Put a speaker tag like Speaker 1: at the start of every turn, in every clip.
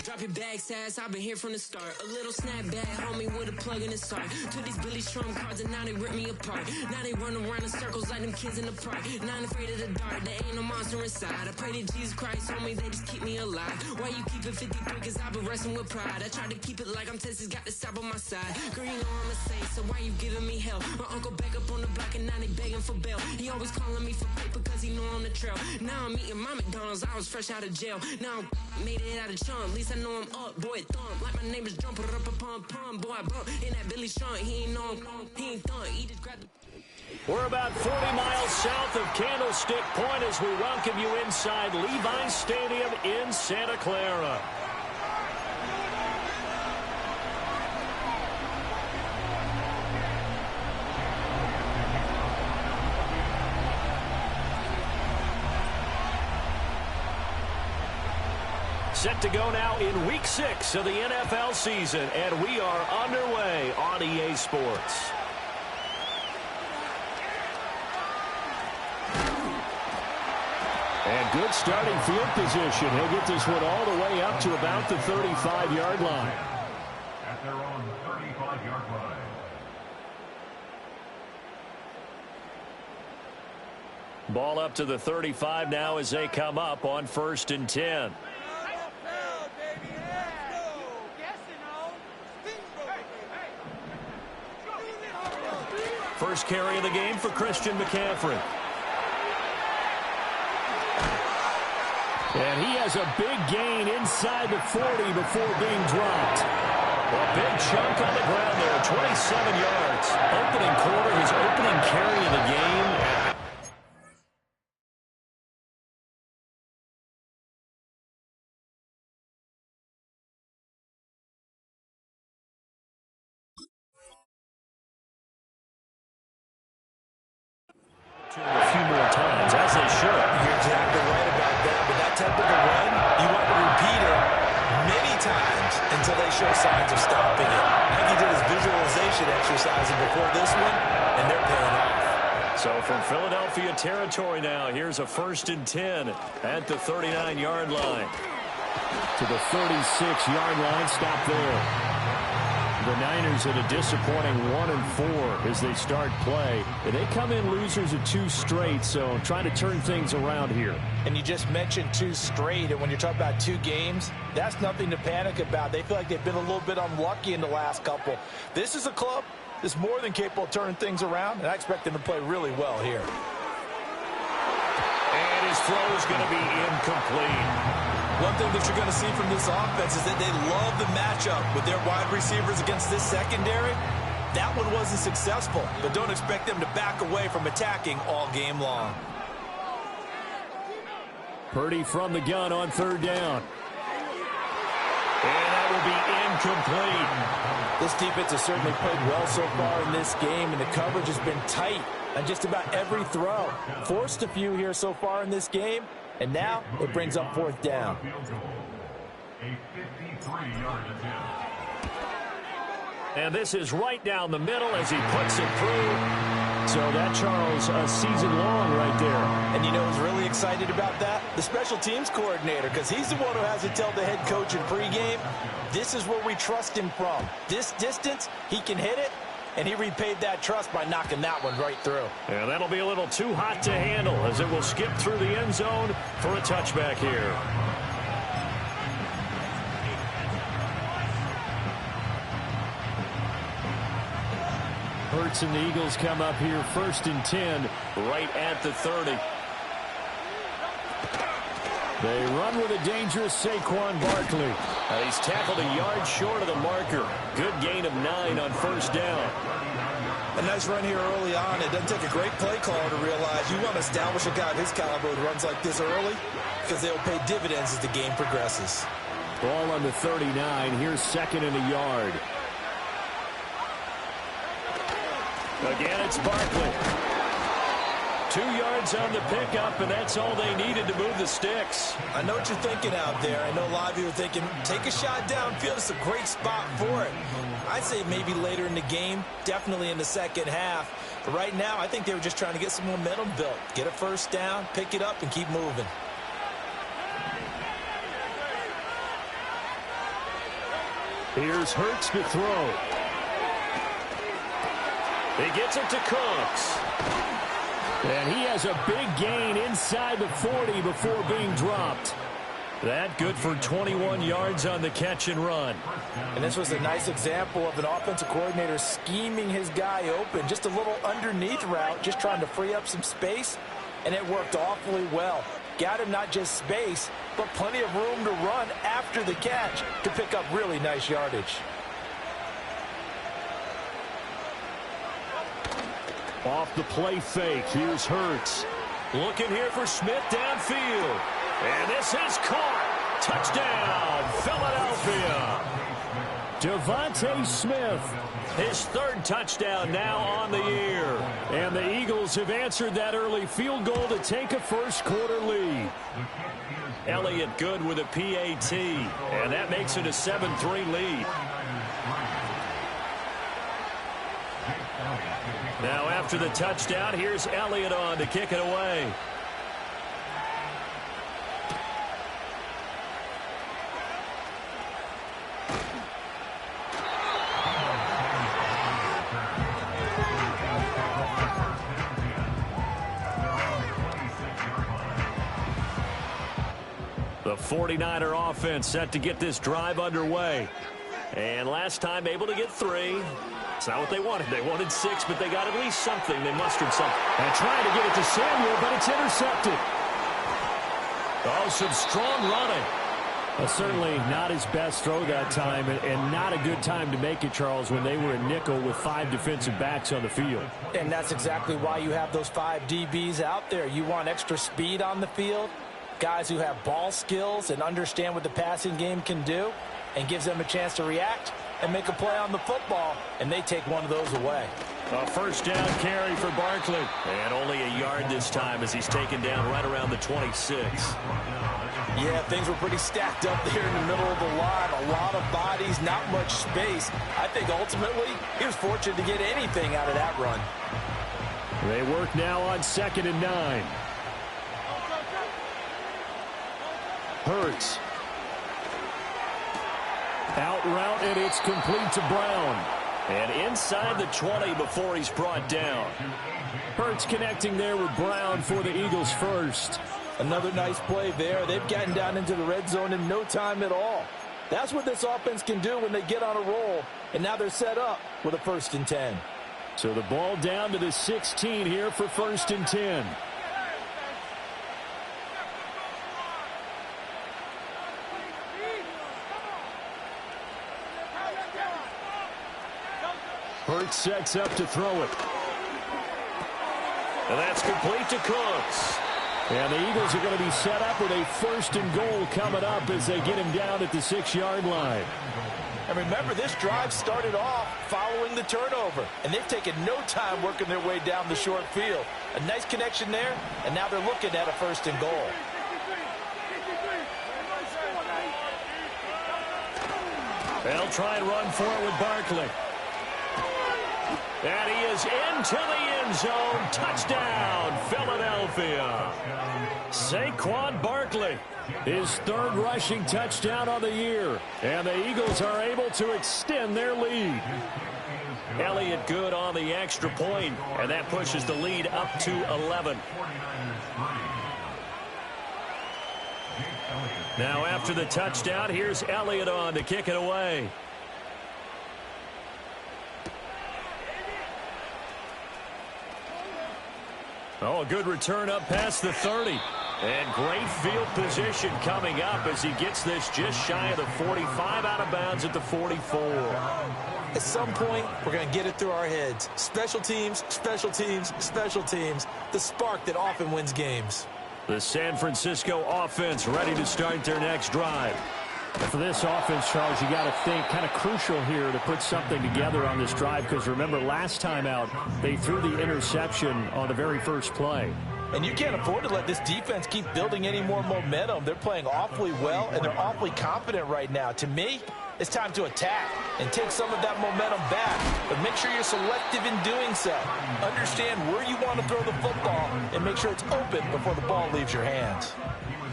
Speaker 1: Drop your bags, ass, I've been here from the start. A little snapback, homie, with a plug in his heart. Took these Billy Strum cards and now they rip me apart. Now they run around in circles like them kids in the park. Not afraid of the dark, there ain't no monster inside. I pray to Jesus Christ, homie, they just keep me alive. Why you keep it 53? Cause I've been wrestling with pride. I try to keep it like I'm Texas, got the stop on my side. Girl, you know I'm a saint, so why you giving me hell? My uncle back up on the block and now they begging for bail. He always calling me for paper cause he know I'm the trail. Now I'm eating my McDonald's, I was fresh out of jail. Now I made it out of chum, at least I know I'm up, boy, thump. Like my neighbors jump, pum, boy, I bump. In that Billy Strong, he ain't know him, he ain't thump, he just grabbed the...
Speaker 2: We're about 40 miles south of Candlestick Point as we welcome you inside Levi Stadium in Santa Clara. Set to go now in Week 6 of the NFL season, and we are underway on EA Sports. And good starting field position. He'll get this one all the way up to about the 35-yard line.
Speaker 3: At their own 35-yard line.
Speaker 2: Ball up to the 35 now as they come up on 1st and 10. First carry of the game for Christian McCaffrey. And he has a big gain inside the 40 before being dropped. A big chunk on the ground there, 27 yards. Opening quarter, his opening carry of the game. A few more times, as they should.
Speaker 4: You're exactly right about that, but that type of a run, you want to repeat it many times until they show signs of stopping it. I think he did his visualization exercising before this one, and they're paying off.
Speaker 2: So from Philadelphia territory now, here's a 1st and 10 at the 39-yard line. To the 36-yard line, stop there. The Niners at a disappointing 1-4 as they start play. And they come in losers of 2 straight, so trying to turn things around here.
Speaker 4: And you just mentioned 2 straight, and when you're talking about 2 games, that's nothing to panic about. They feel like they've been a little bit unlucky in the last couple. This is a club that's more than capable of turning things around, and I expect them to play really well here.
Speaker 2: And his throw is going to be incomplete.
Speaker 4: One thing that you're going to see from this offense is that they love the matchup with their wide receivers against this secondary. That one wasn't successful, but don't expect them to back away from attacking all game long.
Speaker 2: Purdy from the gun on 3rd down. And that will be incomplete.
Speaker 4: This defense has certainly played well so far in this game, and the coverage has been tight on just about every throw. Forced a few here so far in this game. And now it brings up 4th down.
Speaker 3: A 53-yard attempt.
Speaker 2: And this is right down the middle as he puts it through. So that, Charles, a season long right there.
Speaker 4: And you know who's really excited about that? The special teams coordinator, because he's the one who has to tell the head coach in pregame, this is where we trust him from. This distance, he can hit it. And he repaid that trust by knocking that one right through.
Speaker 2: And that'll be a little too hot to handle as it will skip through the end zone for a touchback here. Hurts and the Eagles come up here 1st and 10 right at the 30. They run with a dangerous Saquon Barkley. He's tackled a yard short of the marker. Good gain of 9 on 1st down.
Speaker 4: A nice run here early on. It doesn't take a great play caller to realize you want to establish a guy of his caliber who runs like this early because they'll pay dividends as the game progresses.
Speaker 2: Ball on the 39. Here's 2nd and a yard. Again, it's Barkley. 2 yards on the pickup, and that's all they needed to move the sticks.
Speaker 4: I know what you're thinking out there. I know a lot of you are thinking, take a shot downfield. It's a great spot for it. I'd say maybe later in the game, definitely in the second half. But right now, I think they were just trying to get some momentum built. Get a 1st down, pick it up, and keep moving.
Speaker 2: Here's Hurts to throw. He gets it to Cooks. And he has a big gain inside the 40 before being dropped. That good for 21 yards on the catch and run.
Speaker 4: And this was a nice example of an offensive coordinator scheming his guy open. Just a little underneath route, just trying to free up some space. And it worked awfully well. Got him not just space, but plenty of room to run after the catch to pick up really nice yardage.
Speaker 2: Off the play fake, here's Hurts. Looking here for Smith downfield. And this is caught. Touchdown, Philadelphia. Devontae Smith, his third touchdown now on the year. And the Eagles have answered that early field goal to take a first-quarter lead. Elliott good with a PAT, and that makes it a 7-3 lead. Now after the touchdown, here's Elliott on to kick it away. The 49er offense set to get this drive underway. And last time able to get 3. It's not what they wanted. They wanted 6, but they got at least something. They mustered something. And trying to get it to Samuel, but it's intercepted. Oh, some strong running. Certainly not his best throw that time, and not a good time to make it, Charles, when they were a nickel with 5 defensive backs on the field.
Speaker 4: And that's exactly why you have those 5 DBs out there. You want extra speed on the field, guys who have ball skills and understand what the passing game can do, and gives them a chance to react and make a play on the football, and they take one of those away.
Speaker 2: A first down carry for Barkley. And only a yard this time as he's taken down right around the 26.
Speaker 4: Yeah, things were pretty stacked up there in the middle of the line. A lot of bodies, not much space. I think ultimately he was fortunate to get anything out of that run.
Speaker 2: They work now on 2nd and 9. Hurts. Out route, and it's complete to Brown. And inside the 20 before he's brought down. Hurts connecting there with Brown for the Eagles first.
Speaker 4: Another nice play there. They've gotten down into the red zone in no time at all. That's what this offense can do when they get on a roll. And now they're set up with a 1st and 10.
Speaker 2: So the ball down to the 16 here for 1st and 10. Hurts sets up to throw it. And that's complete to Cooks. And the Eagles are going to be set up with a 1st and goal coming up as they get him down at the 6-yard line.
Speaker 4: And remember, this drive started off following the turnover. And they've taken no time working their way down the short field. A nice connection there, and now they're looking at a 1st and goal.
Speaker 2: They'll try and run for it with Barkley. And he is into the end zone. Touchdown, Philadelphia. Saquon Barkley, his 3rd rushing touchdown on the year. And the Eagles are able to extend their lead. Elliott good on the extra point, and that pushes the lead up to 11. Now after the touchdown, here's Elliott on to kick it away. Oh, a good return up past the 30. And great field position coming up as he gets this just shy of the 45, out of bounds at the 44.
Speaker 4: At some point, we're going to get it through our heads. Special teams, special teams, special teams. The spark that often wins games.
Speaker 2: The San Francisco offense ready to start their next drive.
Speaker 5: And for this offense, Charles, you got to think kind of crucial here to put something together on this drive, because remember last time out they threw the interception on the very first play.
Speaker 4: And you can't afford to let this defense keep building any more momentum. They're playing awfully well, and they're awfully confident right now. To me, it's time to attack and take some of that momentum back, but make sure you're selective in doing so. Understand where you want to throw the football and make sure it's open before the ball leaves your hands.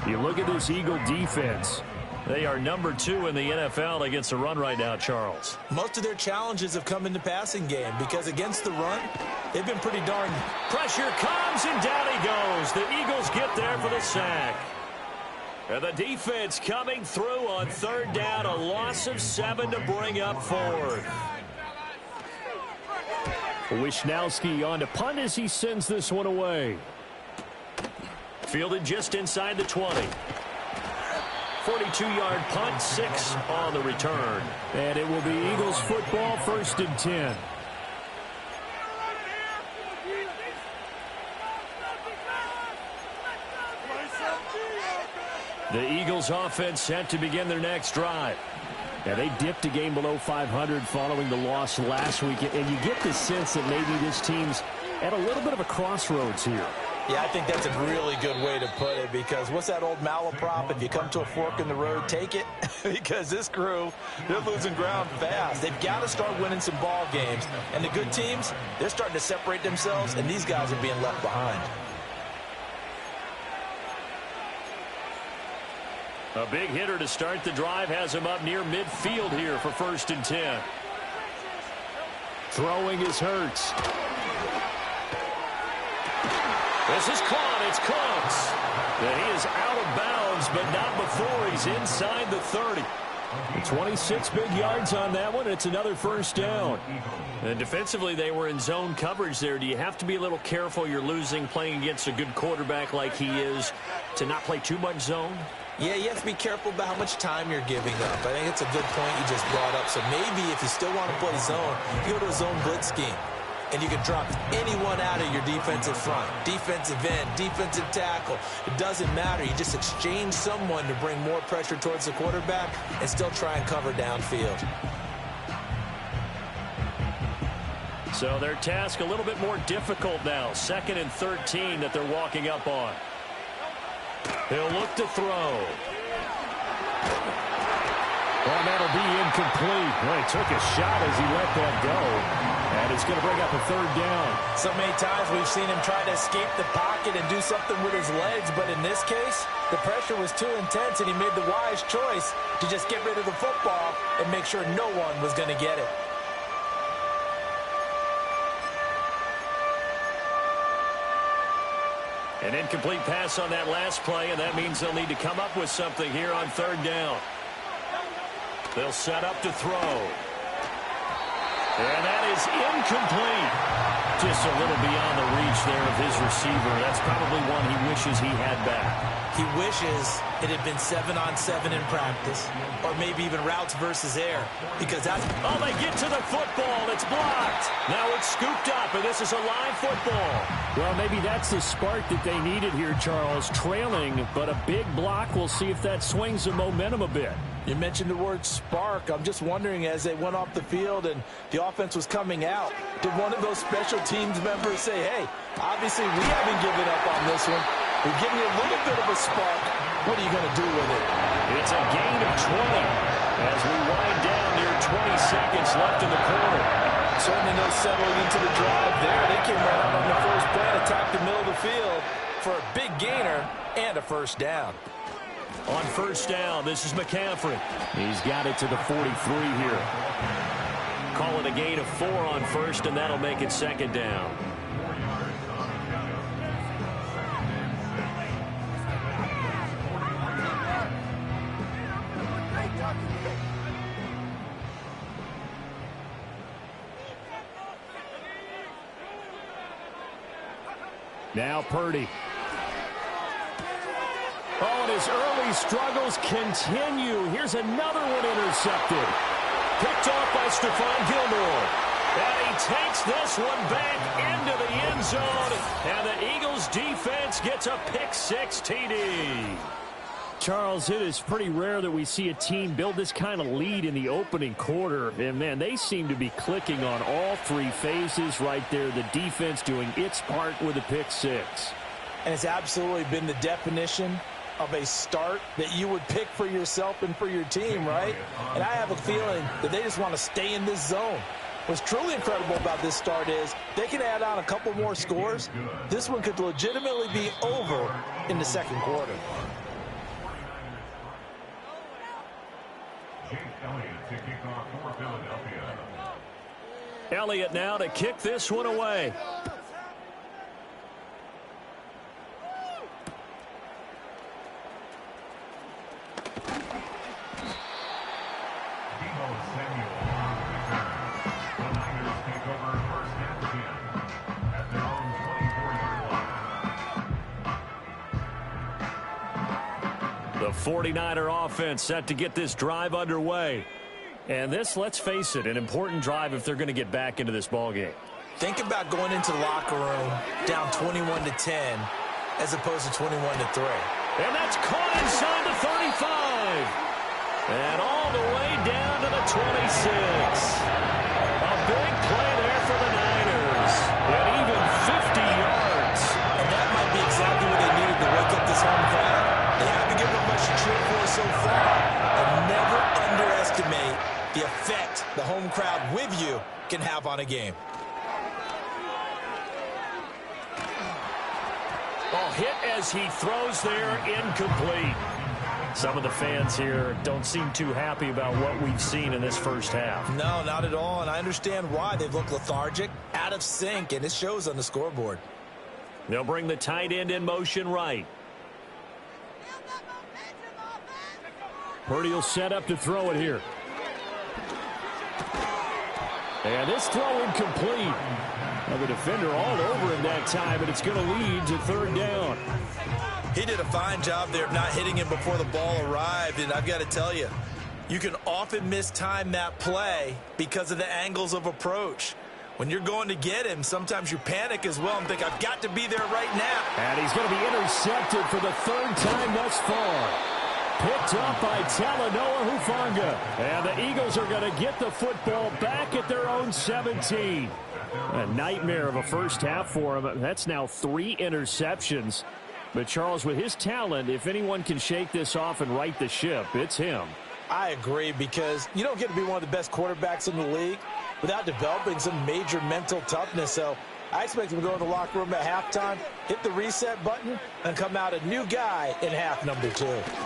Speaker 5: You look at this Eagle defense.
Speaker 2: They are number 2 in the NFL against the run right now, Charles.
Speaker 4: Most of their challenges have come in the passing game because against the run, they've been pretty darn.
Speaker 2: Pressure comes, and down he goes. The Eagles get there for the sack. And the defense coming through on third down, a loss of 7 to bring up fourth.
Speaker 5: Wishnowski on to punt as he sends this one away.
Speaker 2: Fielded just inside the 20. 42-yard punt, 6 on the return.
Speaker 5: And it will be Eagles football, 1st and 10.
Speaker 2: The Eagles offense set to begin their next drive.
Speaker 5: Yeah, they dipped a game below 500 following the loss last week, and you get the sense that maybe this team's at a little bit of a crossroads here.
Speaker 4: Yeah, I think that's a really good way to put it, because what's that old malaprop? If you come to a fork in the road, take it. Because this crew, they're losing ground fast. They've got to start winning some ball games. And the good teams, they're starting to separate themselves, and these guys are being left behind.
Speaker 2: A big hitter to start the drive has him up near midfield here for 1st and 10.
Speaker 5: Throwing is Hurts.
Speaker 2: This is caught. It's close. And he is out of bounds, but not before he's inside the 30.
Speaker 5: 26 big yards on that one. It's another 1st down.
Speaker 2: And defensively, they were in zone coverage there. Do you have to be a little careful? You're losing playing against a good quarterback like he is to not play too much zone?
Speaker 4: Yeah, you have to be careful about how much time you're giving up. I think it's a good point you just brought up. So maybe if you still want to play zone, you go to a zone blitz scheme. And you can drop anyone out of your defensive front. Defensive end, defensive tackle. It doesn't matter. You just exchange someone to bring more pressure towards the quarterback and still try and cover downfield.
Speaker 2: So their task a little bit more difficult now. 2nd and 13 that they're walking up on. He'll look to throw.
Speaker 5: Well, that'll be incomplete. Well, he took a shot as he let that go. And it's going to bring up a 3rd down.
Speaker 4: So many times we've seen him try to escape the pocket and do something with his legs. But in this case, the pressure was too intense, and he made the wise choice to just get rid of the football and make sure no one was going to get it.
Speaker 2: An incomplete pass on that last play, and that means they'll need to come up with something here on 3rd down. They'll set up to throw. And that is incomplete. Just a little beyond the reach there of his receiver. That's probably one he wishes he had back.
Speaker 4: He wishes it had been 7-on-7 in practice, or maybe even routes versus air, because that's...
Speaker 2: Oh, they get to the football. It's blocked. Now it's scooped up, and this is a live football.
Speaker 5: Well, maybe that's the spark that they needed here, Charles. Trailing, but a big block. We'll see if that swings the momentum a bit.
Speaker 4: You mentioned the word spark. I'm just wondering, as they went off the field and the offense was coming out, did one of those special teams members say, hey, obviously we haven't given up on this one. We're giving you a little bit of a spark. What are you going to do with it?
Speaker 2: It's a gain of 20 as we wind down near 20 seconds left in the quarter.
Speaker 4: Certainly no settling into the drive there. They came right out on the first play and attacked the middle of the field for a big gainer and a 1st down.
Speaker 2: On 1st down, this is McCaffrey.
Speaker 5: He's got it to the 43 here.
Speaker 2: Call it a gain of 4 on 1st, and that'll make it 2nd down.
Speaker 5: Now Purdy. Oh, and his early struggles continue. Here's another one intercepted.
Speaker 2: Picked off by Stephon Gilmore. And he takes this one back into the end zone. And the Eagles defense gets a pick-6 TD.
Speaker 5: Charles, it is pretty rare that we see a team build this kind of lead in the opening quarter. And, man, they seem to be clicking on all 3 phases right there. The defense doing its part with a pick-6.
Speaker 4: And it's absolutely been the definition of a start that you would pick for yourself and for your team, right? And I have a feeling that they just want to stay in this zone. What's truly incredible about this start is they can add on a couple more scores. This one could legitimately be over in the 2nd quarter.
Speaker 3: Jake Elliott to kick off for Philadelphia.
Speaker 2: Elliott now to kick this one away. The 49er offense set to get this drive underway. And this, let's face it, an important drive if they're going to get back into this ballgame.
Speaker 4: Think about going into the locker room down 21-10 as opposed to 21-3.
Speaker 2: And that's caught inside the 35. And all the way down to the 26. A big play there for the Niners. And even 50 yards.
Speaker 4: And that might be exactly what they needed to wake up this home crowd. They haven't given them much to cheer for so far. And never underestimate the effect the home crowd with you can have on a game.
Speaker 2: Oh, hit as he throws there, incomplete. Some of the fans here don't seem too happy about what we've seen in this first half.
Speaker 4: No, not at all, and I understand why. They've looked lethargic, out of sync, and it shows on the scoreboard.
Speaker 2: They'll bring the tight end in motion right.
Speaker 5: Purdy will set up to throw it here. And this throw incomplete. Now the defender all over him that time, and it's going to lead to third down.
Speaker 4: He did a fine job there of not hitting him before the ball arrived, and I've got to tell you, you can often mistime that play because of the angles of approach. When you're going to get him, sometimes you panic as well and think, I've got to be there right now.
Speaker 5: And he's going to be intercepted for the third time thus far. Picked up by Talanoa Hufanga. And the Eagles are going to get the football back at their own 17. A nightmare of a first half for him. That's now 3 interceptions. But, Charles, with his talent, if anyone can shake this off and right the ship, it's him.
Speaker 4: I agree, because you don't get to be one of the best quarterbacks in the league without developing some major mental toughness. So I expect him to go in the locker room at halftime, hit the reset button, and come out a new guy in half number 2.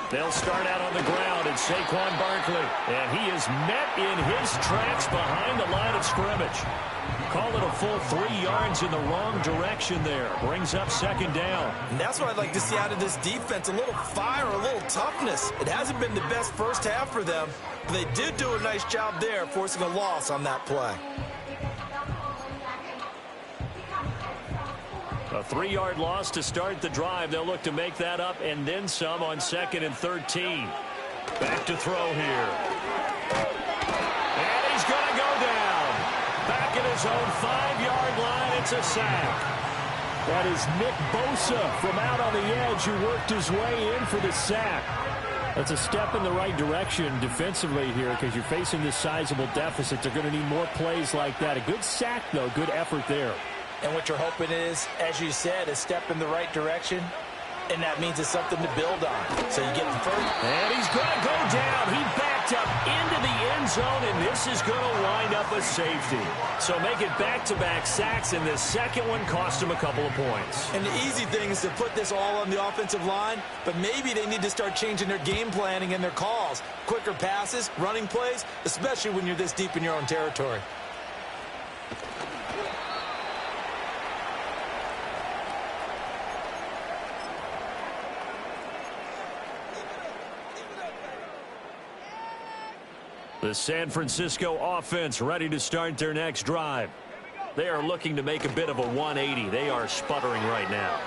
Speaker 2: They'll start out on the ground at Saquon Barkley. And he is met in his tracks behind the line of scrimmage. Call it a full 3 yards in the wrong direction there. Brings up second down.
Speaker 4: And that's what I'd like to see out of this defense, a little fire, a little toughness. It hasn't been the best first half for them, but they did do a nice job there, forcing a loss on that play.
Speaker 2: A 3-yard loss to start the drive. They'll look to make that up and then some on 2nd and 13. Back to throw here. And he's going to go down. Back at his own 5-yard line, it's a sack.
Speaker 5: That is Nick Bosa from out on the edge who worked his way in for the sack. That's a step in the right direction defensively here because you're facing this sizable deficit. They're going to need more plays like that. A good sack, though. Good effort there.
Speaker 4: And what you're hoping is, as you said, a step in the right direction, and that means it's something to build on. So you get the first.
Speaker 2: And he's going to go down. He backed up into the end zone, and this is going to wind up a safety. So make it back-to-back sacks, and this second one cost him a couple of points.
Speaker 4: And the easy thing is to put this all on the offensive line, but maybe they need to start changing their game planning and their calls. Quicker passes, running plays, especially when you're this deep in your own territory.
Speaker 2: The San Francisco offense ready to start their next drive. They are looking to make a bit of a 180. They are sputtering right now.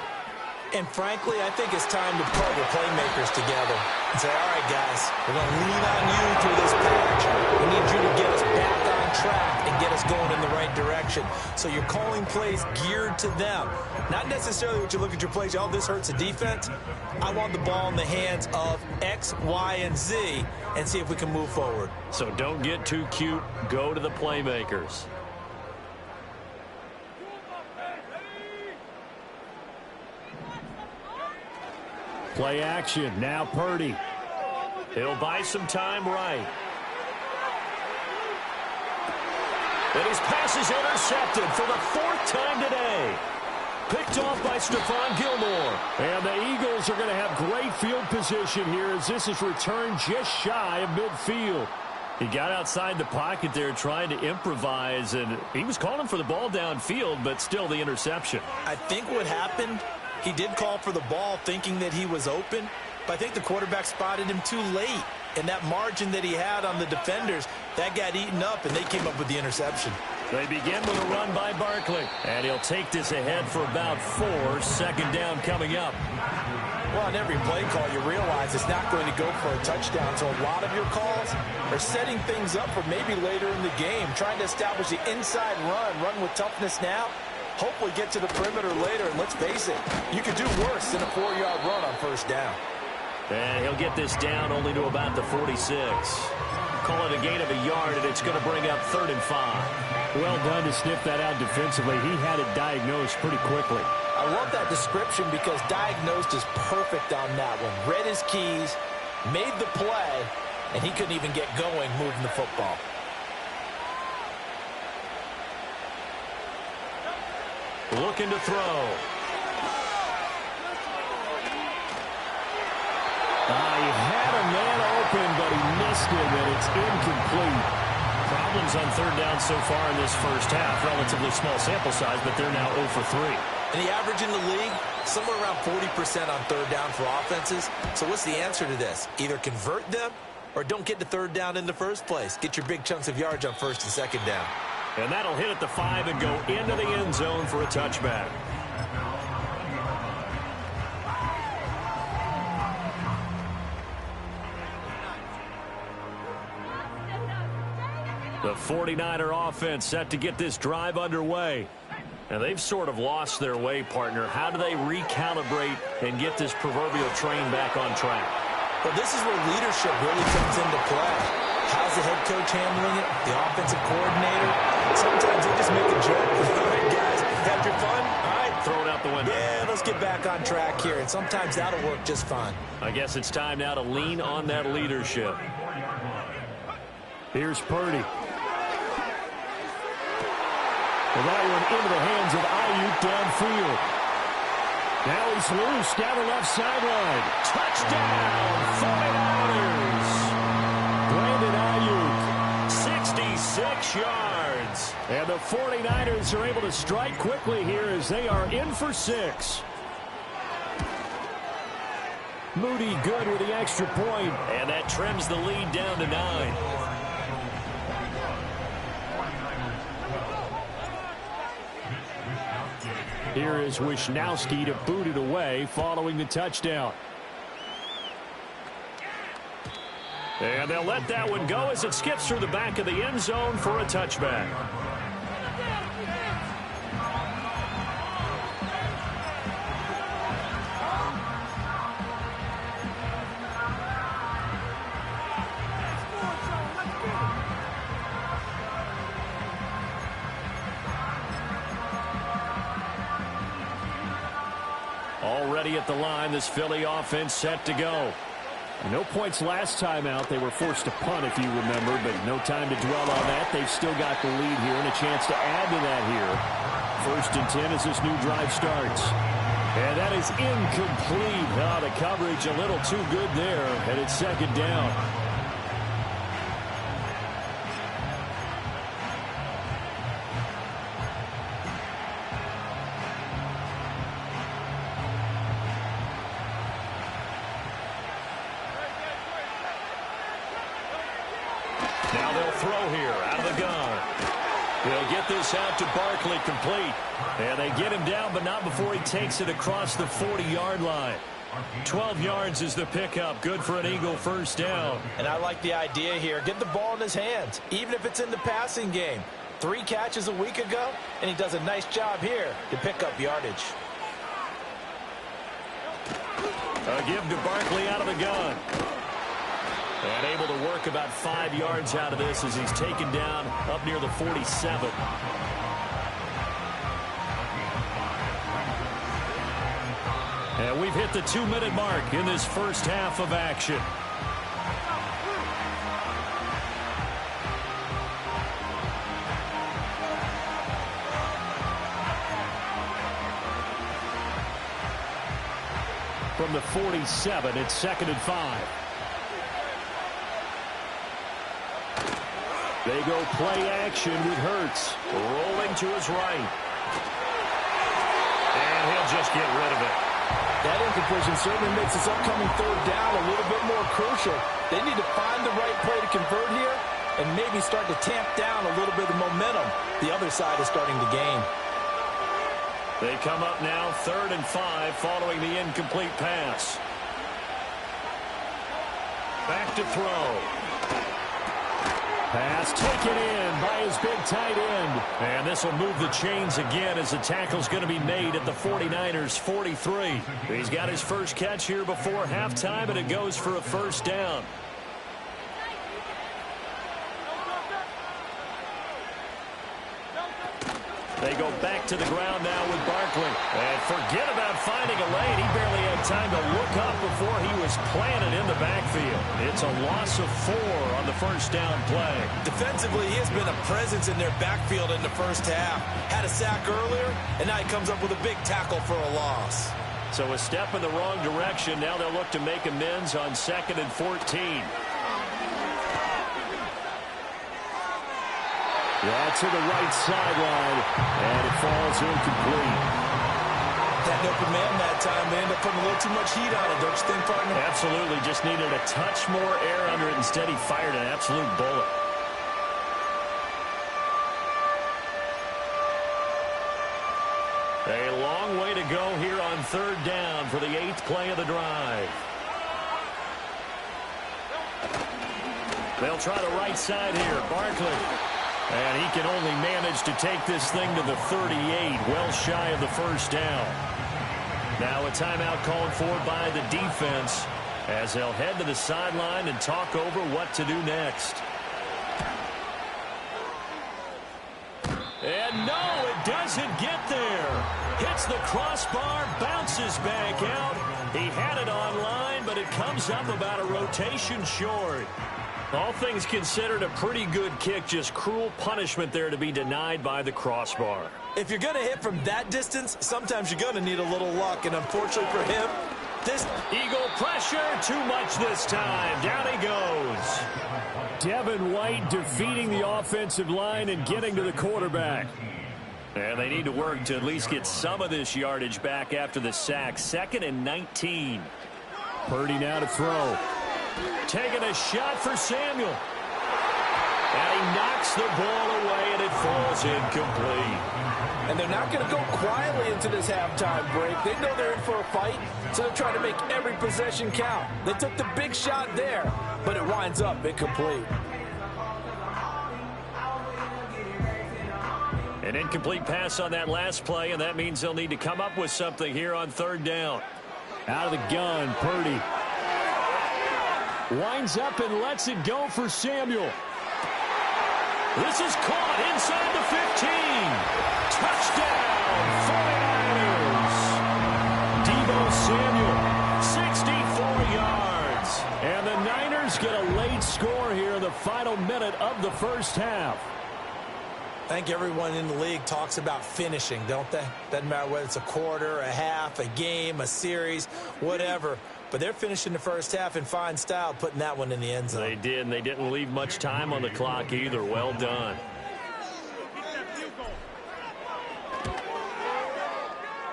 Speaker 4: And frankly, I think it's time to pull the playmakers together and say, all right, guys, we're going to lean on you through this patch. We need you to get us back on track and get us going in the right direction. So you're calling plays geared to them. Not necessarily what you look at your plays, oh, this hurts the defense. I want the ball in the hands of X, Y, and Z and see if we can move forward.
Speaker 2: So don't get too cute. Go to the playmakers.
Speaker 5: Play action. Now Purdy.
Speaker 2: He'll buy some time right. And his pass is intercepted for the 4th time today. Picked off by Stephon Gilmore.
Speaker 5: And the Eagles are going to have great field position here as this is returned just shy of midfield.
Speaker 2: He got outside the pocket there trying to improvise, and he was calling for the ball downfield, but still the interception.
Speaker 4: I think what happened, he did call for the ball thinking that he was open, but I think the quarterback spotted him too late. And that margin that he had on the defenders, that got eaten up, and they came up with the interception.
Speaker 2: They begin with a run by Barkley, and he'll take this ahead for about 4. Second down coming up.
Speaker 4: Well, on every play call, you realize it's not going to go for a touchdown, so a lot of your calls are setting things up for maybe later in the game, trying to establish the inside run with toughness now, hopefully get to the perimeter later, and let's face it, you could do worse than a 4-yard run on first down.
Speaker 2: And he'll get this down only to about the 46. Call it a gain of a yard, and it's going to bring up 3rd and 5.
Speaker 5: Well done to sniff that out defensively. He had it diagnosed pretty quickly.
Speaker 4: I love that description because diagnosed is perfect on that one. Read his keys, made the play, and he couldn't even get going moving the football.
Speaker 2: Looking to throw.
Speaker 5: He had a man open, but he missed him, and it's incomplete.
Speaker 2: Problems on 3rd down so far in this first half. Relatively small sample size, but they're now 0 for 3.
Speaker 4: And the average in the league, somewhere around 40% on 3rd down for offenses. So what's the answer to this? Either convert them or don't get to 3rd down in the first place. Get your big chunks of yards on 1st and 2nd down.
Speaker 2: And that'll hit at the 5 and go into the end zone for a touchback. The 49er offense set to get this drive underway. And they've sort of lost their way, partner. How do they recalibrate and get this proverbial train back on track?
Speaker 4: Well, this is where leadership really comes into play. How's the head coach handling it? The offensive coordinator? Sometimes they just make a joke. All right, guys, had your fun? All right.
Speaker 2: Throw it out the window.
Speaker 4: Yeah, let's get back on track here. And sometimes that'll work just fine.
Speaker 2: I guess it's time now to lean on that leadership.
Speaker 5: Here's Purdy. Well, that one into the hands of Ayuk downfield. Now he's loose down the left sideline.
Speaker 2: Touchdown, 49ers.
Speaker 5: Brandon Ayuk.
Speaker 2: 66 yards.
Speaker 5: And the 49ers are able to strike quickly here as they are in for 6. Moody good with the extra point.
Speaker 2: And that trims the lead down to 9.
Speaker 5: Here is Wisnowski to boot it away following the touchdown.
Speaker 2: And they'll let that one go as it skips through the back of the end zone for a touchback. Already at the line, this Philly offense set to go.
Speaker 5: No points last time out. They were forced to punt, if you remember, but no time to dwell on that. They've still got the lead here and a chance to add to that here. 1st and 10 as this new drive starts. And that is incomplete. Oh, the coverage a little too good there, and it's 2nd down.
Speaker 2: Now they'll throw here out of the gun. They'll get this out to Barkley complete. And they get him down, but not before he takes it across the 40-yard line. 12 yards is the pickup. Good for an Eagle 1st down.
Speaker 4: And I like the idea here. Get the ball in his hands, even if it's in the passing game. 3 catches a week ago, and he does a nice job here to pick up yardage.
Speaker 2: A give to Barkley out of the gun. And able to work about 5 yards out of this as he's taken down up near the 47. And we've hit the 2-minute mark in this first half of action.
Speaker 5: From the 47, it's 2nd and 5. They go play action with Hurts.
Speaker 2: Rolling to his right. And he'll just get rid of it.
Speaker 4: That incompletion certainly makes this upcoming third down a little bit more crucial. They need to find the right play to convert here and maybe start to tamp down a little bit of momentum the other side is starting to gain.
Speaker 2: They come up now 3rd and 5 following the incomplete pass. Back to throw.
Speaker 5: Pass taken in by his big tight end.
Speaker 2: And this will move the chains again as the tackle's going to be made at the 49ers 43. He's got his first catch here before halftime, and it goes for a first down. They go back to the ground now with Barkley. And forget about finding a lane. He barely had time to look up before he was planted in the backfield. It's a loss of 4 on the first down play.
Speaker 4: Defensively, he has been a presence in their backfield in the first half. Had a sack earlier, and now he comes up with a big tackle for a loss.
Speaker 2: So a step in the wrong direction. Now they'll look to make amends on 2nd and 14.
Speaker 5: Yeah, to the right sideline, and it falls incomplete.
Speaker 4: That open man that time, they end up putting a little too much heat on it, don't you think, partner?
Speaker 2: Absolutely, just needed a touch more air under it. Instead, he fired an absolute bullet. A long way to go here on 3rd down for the 8th play of the drive. They'll try the right side here. Barkley. And he can only manage to take this thing to the 38, well shy of the first down. Now a timeout called for by the defense as they'll head to the sideline and talk over what to do next. And no, it doesn't get there. Hits the crossbar, bounces back out. He had it online, but it comes up about a rotation short. All things considered, a pretty good kick. Just cruel punishment there to be denied by the crossbar.
Speaker 4: If you're going to hit from that distance, sometimes you're going to need a little luck. And unfortunately for him, this
Speaker 2: Eagle pressure, too much this time. Down he goes.
Speaker 5: Devin White defeating the offensive line and getting to the quarterback.
Speaker 2: And they need to work to at least get some of this yardage back after the sack. 2nd and 19.
Speaker 5: Purdy now to throw.
Speaker 2: Taking a shot for Samuel. And he knocks the ball away, and it falls incomplete.
Speaker 4: And they're not going to go quietly into this halftime break. They know they're in for a fight, so they're trying to make every possession count. They took the big shot there, but it winds up incomplete.
Speaker 2: An incomplete pass on that last play, and that means they'll need to come up with something here on 3rd down.
Speaker 5: Out of the gun, Purdy. Winds up and lets it go for Samuel.
Speaker 2: This is caught inside the 15. Touchdown, 49ers. Deebo Samuel, 64 yards.
Speaker 5: And the Niners get a late score here in the final minute of the first half.
Speaker 4: I think everyone in the league talks about finishing, don't they? Doesn't matter whether it's a quarter, a half, a game, a series, whatever. But they're finishing the first half in fine style, putting that one in the end zone.
Speaker 2: They did, and they didn't leave much time on the clock either. Well done.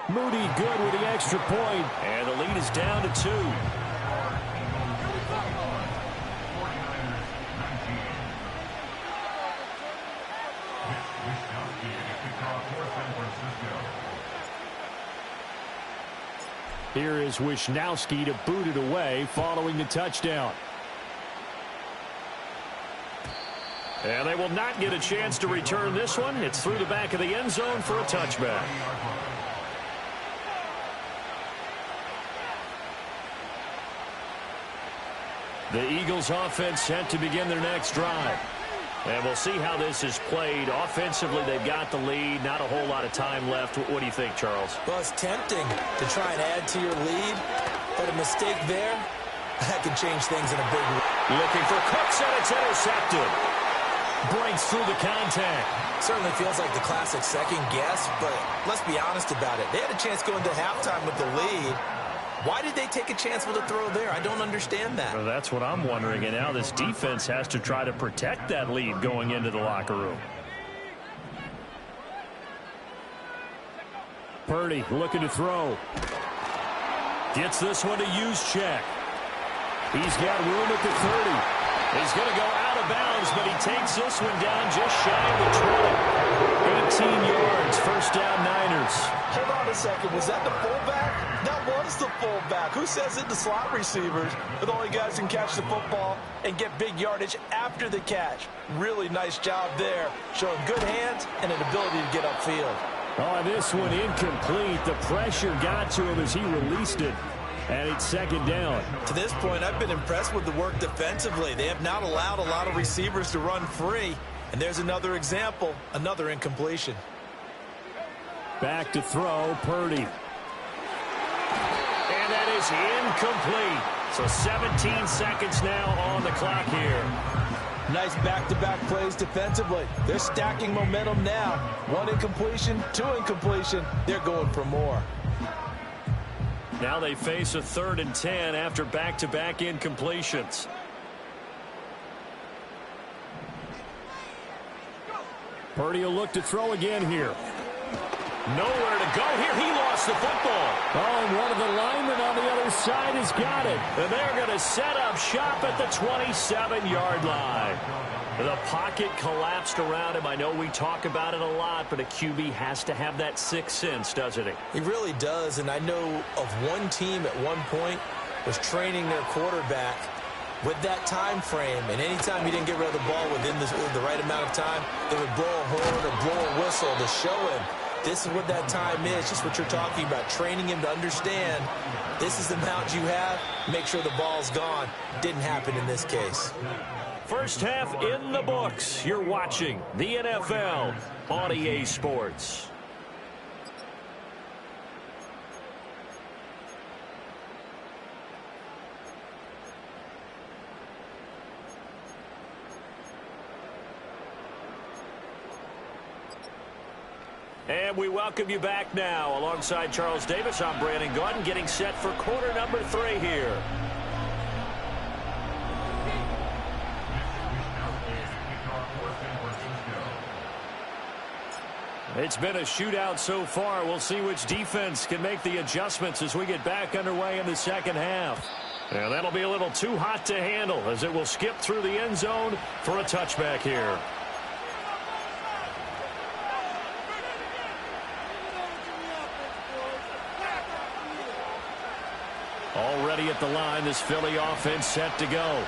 Speaker 5: Moody good with the extra point.
Speaker 2: And the lead is down to 2.
Speaker 5: Here is Wisnowski to boot it away following the touchdown.
Speaker 2: And they will not get a chance to return this one. It's through the back of the end zone for a touchback. The Eagles offense set to begin their next drive. And we'll see how this is played. Offensively, they've got the lead. Not a whole lot of time left. What do you think, Charles?
Speaker 4: Well, it's tempting to try and add to your lead, but a mistake there, that can change things in a big way.
Speaker 2: Looking for Cooks, and it's intercepted. Breaks through the contact.
Speaker 4: Certainly feels like the classic second guess, but let's be honest about it. They had a chance going to halftime with the lead, Why did they take a chance with a throw there? I don't understand that.
Speaker 2: Well, that's what I'm wondering, and now this defense has to try to protect that lead going into the locker room. Purdy looking to throw. Gets this one to Juszczyk. He's got room at the 30. He's going to go out of bounds, but he takes this one down just shy of the 20. 18 yards, first down Niners.
Speaker 4: Hold on a second. Was that the fullback? That was the fullback. Who says it? The slot receivers are the only guys who can catch the football and get big yardage after the catch. Really nice job there, showing good hands and an ability to get upfield.
Speaker 5: Oh, this one incomplete. The pressure got to him as he released it. And it's second down.
Speaker 4: To this point, I've been impressed with the work defensively. They have not allowed a lot of receivers to run free. And there's another example, another incompletion.
Speaker 5: Back to throw, Purdy.
Speaker 2: And that is incomplete. So 17 seconds now on the clock here.
Speaker 4: Nice back-to-back plays defensively. They're stacking momentum now. One incompletion, two incompletion. They're going for more.
Speaker 2: Now they face a 3rd and 10 after back-to-back incompletions.
Speaker 5: Purdy will look to throw again here.
Speaker 2: Nowhere to go here. He lost the football.
Speaker 5: Oh, and one of the linemen on the other side has got it.
Speaker 2: And they're going to set up shop at the 27-yard line. The pocket collapsed around him. I know we talk about it a lot, but a QB has to have that sixth sense, doesn't he?
Speaker 4: He really does, and I know of one team at one point was training their quarterback with that time frame, and anytime he didn't get rid of the ball within the right amount of time, they would blow a horn or blow a whistle to show him this is what that time is, just what you're talking about, training him to understand this is the amount you have, make sure the ball's gone. Didn't happen in this case.
Speaker 2: First half in the books. You're watching the NFL on EA Sports. And we welcome you back now. Alongside Charles Davis, I'm Brandon Gordon, getting set for quarter number 3 here. It's been a shootout so far. We'll see which defense can make the adjustments as we get back underway in the second half. And that'll be a little too hot to handle as it will skip through the end zone for a touchback here. Already at the line, this Philly offense set to go.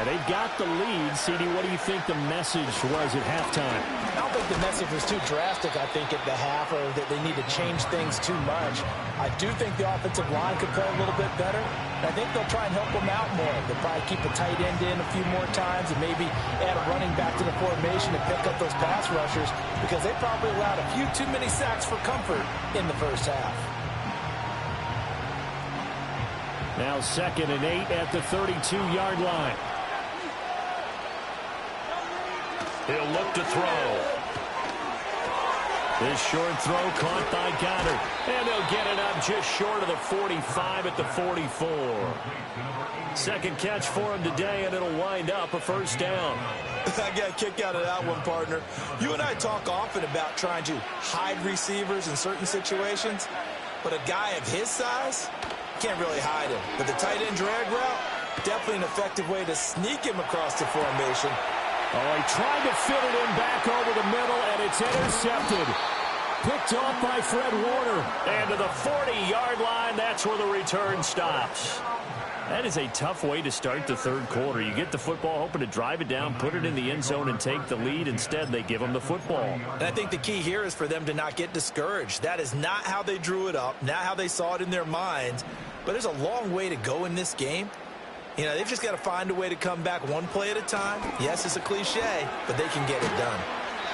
Speaker 2: And they've got the lead. CD, what do you think the message was at halftime?
Speaker 6: I don't think the message was too drastic, I think, at the half, or that they need to change things too much. I do think the offensive line could play a little bit better. And I think they'll try and help them out more. They'll probably keep a tight end in a few more times and maybe add a running back to the formation and pick up those pass rushers, because they probably allowed a few too many sacks for comfort in the first half.
Speaker 5: Now 2nd and 8 at the 32-yard line.
Speaker 2: He'll look to throw. This short throw caught by Goddard. And they'll get it up just short of the 45 at the 44. Second catch for him today, and it'll wind up a first down.
Speaker 4: I got a kick out of that one, partner. You and I talk often about trying to hide receivers in certain situations, but a guy of his size can't really hide him. But the tight end drag route, definitely an effective way to sneak him across the formation.
Speaker 5: Oh, he tried to fit it in back over the middle, and it's intercepted. Picked off by Fred Warner.
Speaker 2: And to the 40-yard line, that's where the return stops. That is a tough way to start the third quarter. You get the football, hoping to drive it down, put it in the end zone, and take the lead. Instead, they give them the football.
Speaker 4: And I think the key here is for them to not get discouraged. That is not how they drew it up, not how they saw it in their minds. But there's a long way to go in this game. You know, they've just got to find a way to come back one play at a time. Yes, it's a cliche, but they can get it done.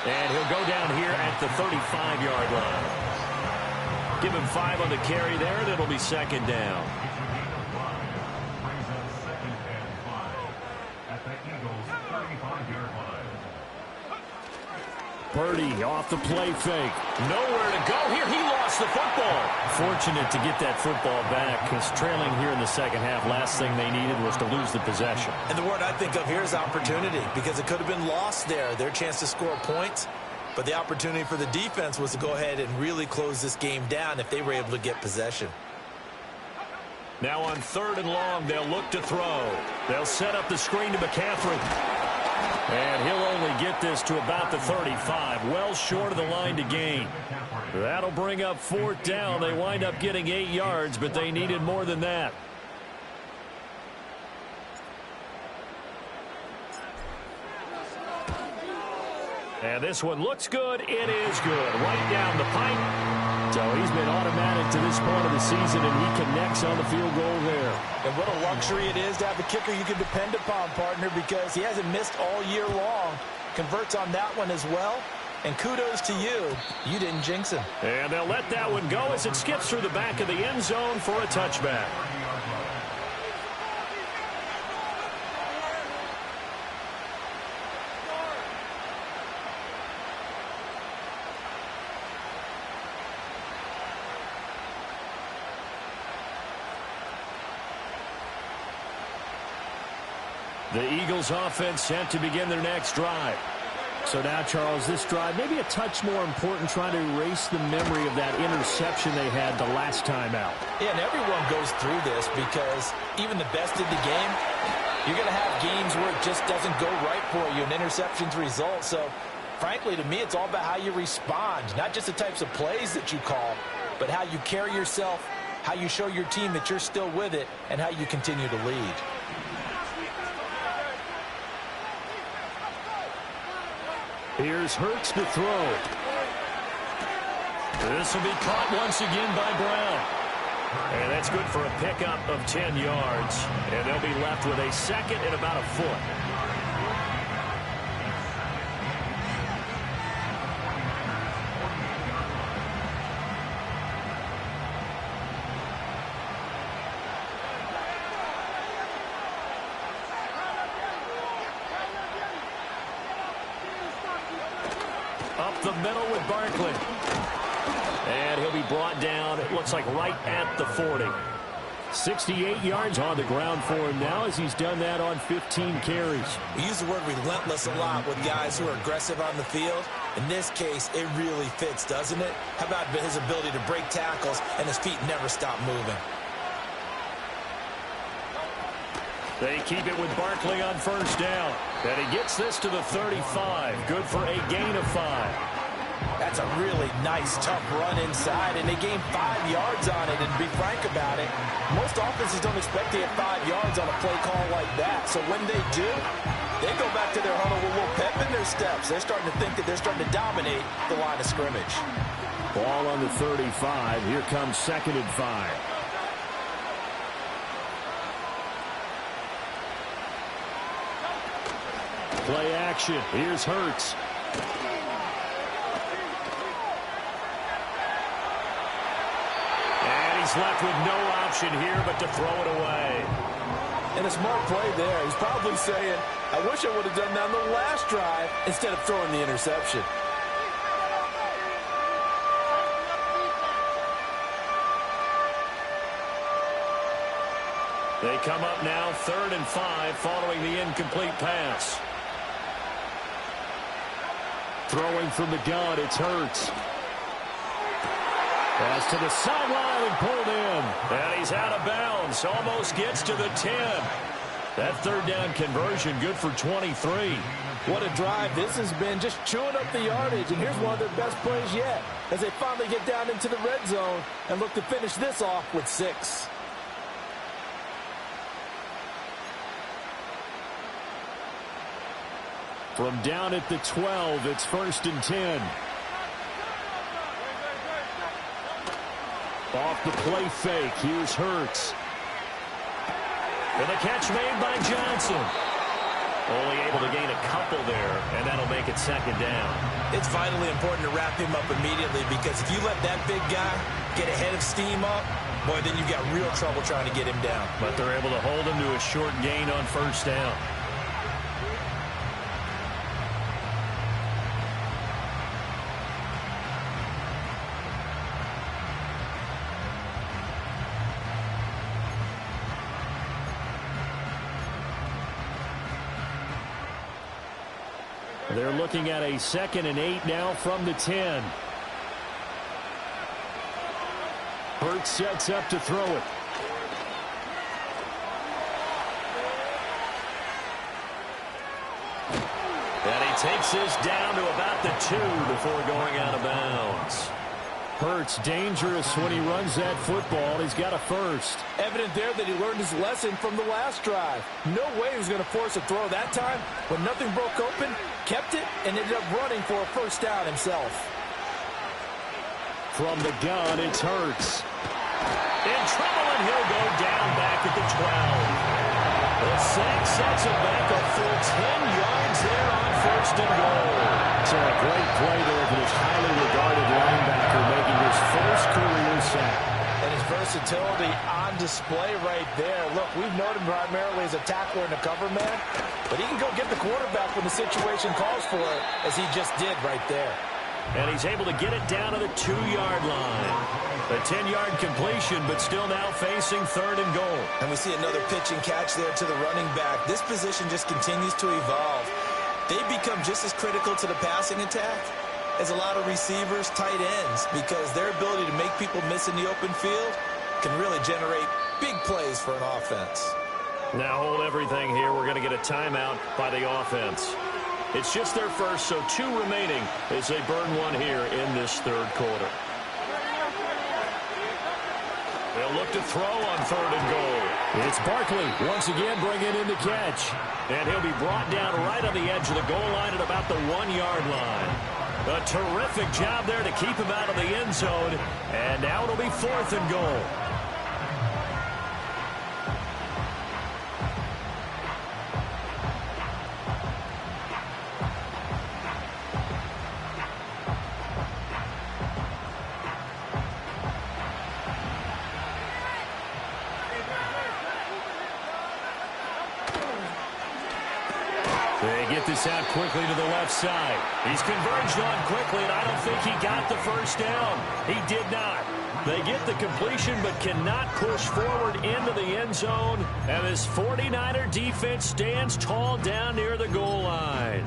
Speaker 2: And he'll go down here at the 35-yard line. Give him 5 on the carry there, and it'll be second down.
Speaker 5: Purdy off the play fake.
Speaker 2: Nowhere to go here. He lost the football.
Speaker 5: Fortunate to get that football back, because trailing here in the second half, last thing they needed was to lose the possession.
Speaker 4: And the word I think of here is opportunity, because it could have been lost there. Their chance to score points. But the opportunity for the defense was to go ahead and really close this game down if they were able to get possession.
Speaker 2: Now on 3rd and long, they'll look to throw. They'll set up the screen to McCaffrey. And he'll only get this to about the 35, well short of the line to gain. That'll bring up 4th down. They wind up getting 8 yards, but they needed more than that. And this one looks good. It is good. Right down the pipe.
Speaker 5: So he's been automatic to this point of the season, and he connects on the field goal there.
Speaker 4: And what a luxury it is to have a kicker you can depend upon, partner, because he hasn't missed all year long. Converts on that one as well. And kudos to you. You didn't jinx him.
Speaker 2: And they'll let that one go as it skips through the back of the end zone for a touchback. The Eagles offense set to begin their next drive.
Speaker 5: So now, Charles, this drive maybe a touch more important, trying to erase the memory of that interception they had the last time out.
Speaker 4: Yeah, and everyone goes through this because even the best in the game, you're going to have games where it just doesn't go right for you, and interceptions result. So, frankly, to me, it's all about how you respond, not just the types of plays that you call, but how you carry yourself, how you show your team that you're still with it, and how you continue to lead.
Speaker 5: Here's Hurts to throw.
Speaker 2: This will be caught once again by Brown. And that's good for a pickup of 10 yards. And they'll be left with a 2nd and about a foot. Up the middle with Barkley. And he'll be brought down, it looks like right at the 40.
Speaker 5: 68 yards on the ground for him now, as he's done that on 15 carries.
Speaker 4: We use the word relentless a lot with guys who are aggressive on the field. In this case, it really fits, doesn't it? How about his ability to break tackles and his feet never stop moving?
Speaker 2: They keep it with Barkley on 1st down. And he gets this to the 35. Good for a gain of 5.
Speaker 4: That's a really nice, tough run inside, and they gained 5 yards on it. And to be frank about it, most offenses don't expect to get 5 yards on a play call like that. So when they do, they go back to their huddle with a little pep in their steps. They're starting to think that they're starting to dominate the line of scrimmage.
Speaker 5: Ball on the 35. Here comes 2nd and 5. Play action. Here's Hurts.
Speaker 2: And he's left with no option here but to throw it away.
Speaker 4: And a smart play there. He's probably saying, I wish I would have done that on the last drive instead of throwing the interception.
Speaker 2: They come up now 3rd and 5 following the incomplete pass.
Speaker 5: Throwing from the gun, it's Hurts. Pass to the sideline and pulled in.
Speaker 2: And he's out of bounds. Almost gets to the 10. That 3rd down conversion good for 23.
Speaker 4: What a drive this has been, just chewing up the yardage. And here's one of their best plays yet as they finally get down into the red zone and look to finish this off with 6.
Speaker 5: From down at the 12, it's 1st and 10. Off the play fake, here's Hurts.
Speaker 2: And the catch made by Johnson. Only able to gain a couple there, and that'll make it 2nd down.
Speaker 4: It's vitally important to wrap him up immediately, because if you let that big guy get ahead of steam up, boy, then you've got real trouble trying to get him down.
Speaker 2: But they're able to hold him to a short gain on 1st down.
Speaker 5: They're looking at a 2nd and 8 now from the 10. Hurts sets up to throw it.
Speaker 2: And he takes this down to about the 2 before going out of bounds.
Speaker 5: Hurts dangerous when he runs that football. He's got a first.
Speaker 6: Evident there that he learned his lesson from the last drive. No way he was going to force a throw that time. When nothing broke open, kept it, and ended up running for a first down himself.
Speaker 5: From the gun, it's Hurts.
Speaker 2: In trouble, and he'll go down back at the 12. The sack sets him back a full 10 yards there on 1st and goal.
Speaker 5: So a great play there for this highly regarded linebacker making his first career sack.
Speaker 6: And his versatility on display right there. Look, we've known him primarily as a tackler and a cover man, but he can go get the quarterback when the situation calls for it, as he just did right there.
Speaker 2: And he's able to get it down to the 2-yard line. A 10-yard completion, but still now facing 3rd and goal.
Speaker 4: And we see another pitch and catch there to the running back. This position just continues to evolve. They become just as critical to the passing attack as a lot of receivers, tight ends, because their ability to make people miss in the open field can really generate big plays for an offense.
Speaker 2: Now hold everything here. We're going to get a timeout by the offense. It's just their first, so 2 remaining as they burn one here in this 3rd quarter. They'll look to throw on 3rd and goal.
Speaker 5: It's Barkley once again bringing in the catch.
Speaker 2: And he'll be brought down right on the edge of the goal line at about the 1-yard line. A terrific job there to keep him out of the end zone. And now it'll be 4th and goal. They get this out quickly to the left side. He's converged on quickly, and I don't think he got the first down. He did not. They get the completion but cannot push forward into the end zone. And this 49er defense stands tall down near the goal line.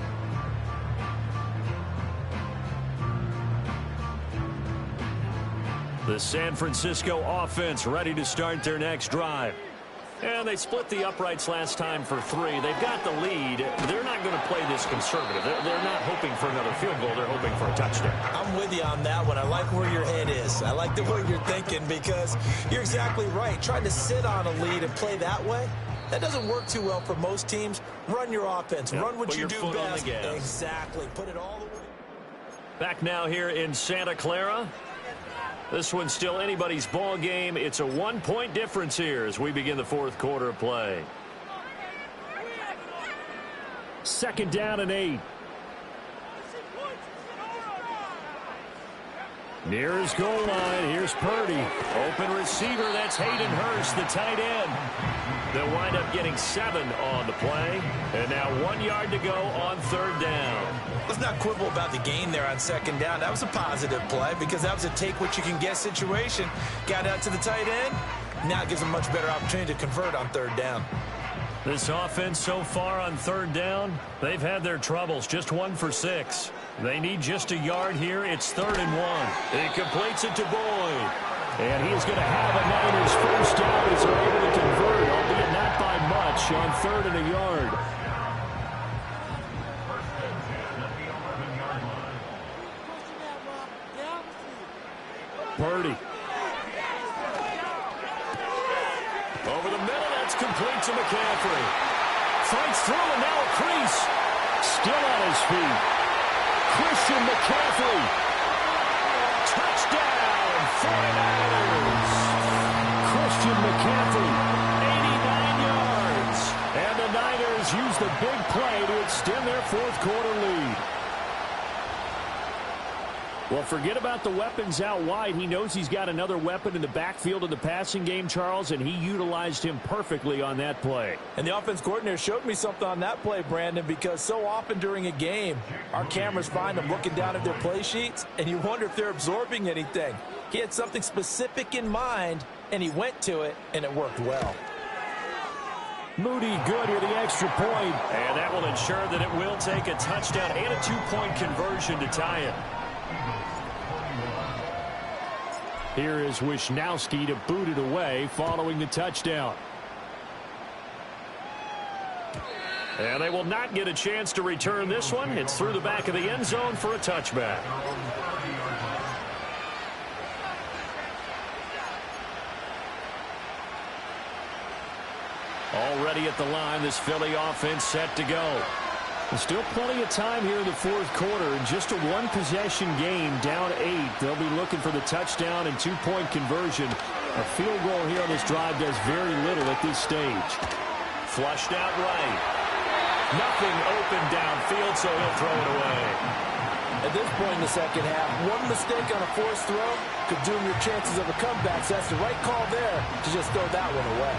Speaker 2: The San Francisco offense ready to start their next drive. And they split the uprights last time for 3. They've got the lead. They're not going to play this conservative. They're not hoping for another field goal. They're hoping for a touchdown.
Speaker 4: I'm with you on that one. I like where your head is. I like the way you're thinking, because you're exactly right. Trying to sit on a lead and play that way, that doesn't work too well for most teams. Run your offense. Run what you do best. Exactly. Put it all the way.
Speaker 2: Back now here in Santa Clara. This one's still anybody's ball game. It's a 1-point difference here as we begin the 4th quarter of play.
Speaker 5: 2nd down and 8. Near his goal line, here's Purdy.
Speaker 2: Open receiver, that's Hayden Hurst, the tight end. They'll wind up getting 7 on the play. And now 1 yard to go on 3rd down.
Speaker 4: Let's not quibble about the gain there on 2nd down. That was a positive play, because that was a take-what-you-can-get situation. Got out to the tight end. Now it gives them a much better opportunity to convert on 3rd down.
Speaker 2: This offense so far on 3rd down, they've had their troubles. Just 1 for 6. They need just a yard here. It's 3rd and 1. He completes it to Boyd.
Speaker 5: And he is going to have a Niners first down as they're able to convert, albeit not by much, on 3rd and a yard. Purdy.
Speaker 2: Over the middle, that's complete to McCaffrey. Fights through, and now a crease.
Speaker 5: Still on his feet. Christian McCaffrey.
Speaker 2: Touchdown, 49ers.
Speaker 5: Christian McCaffrey.
Speaker 2: 89 yards.
Speaker 5: And the Niners use the big play to extend their 4th quarter lead. Well, forget about the weapons out wide. He knows he's got another weapon in the backfield of the passing game, Charles, and he utilized him perfectly on that play.
Speaker 6: And the offense coordinator showed me something on that play, Brandon, because so often during a game, our cameras find them looking down at their play sheets, and you wonder if they're absorbing anything. He had something specific in mind, and he went to it, and it worked well.
Speaker 2: Moody good here, the extra point.
Speaker 5: And that will ensure that it will take a touchdown and a 2-point conversion to tie it.
Speaker 2: Here is Wisnowski to boot it away following the touchdown.
Speaker 5: And they will not get a chance to return this one. It's through the back of the end zone for a touchback. Already at the line, this Philly offense set to go.
Speaker 2: There's still plenty of time here in the fourth quarter. In just a one-possession game, down 8. They'll be looking for the touchdown and 2-point conversion. A field goal here on this drive does very little at this stage.
Speaker 5: Flushed out right. Nothing open downfield, so he'll throw it away.
Speaker 6: At this point in the second half, one mistake on a forced throw could doom your chances of a comeback. So that's the right call there to just throw that one away.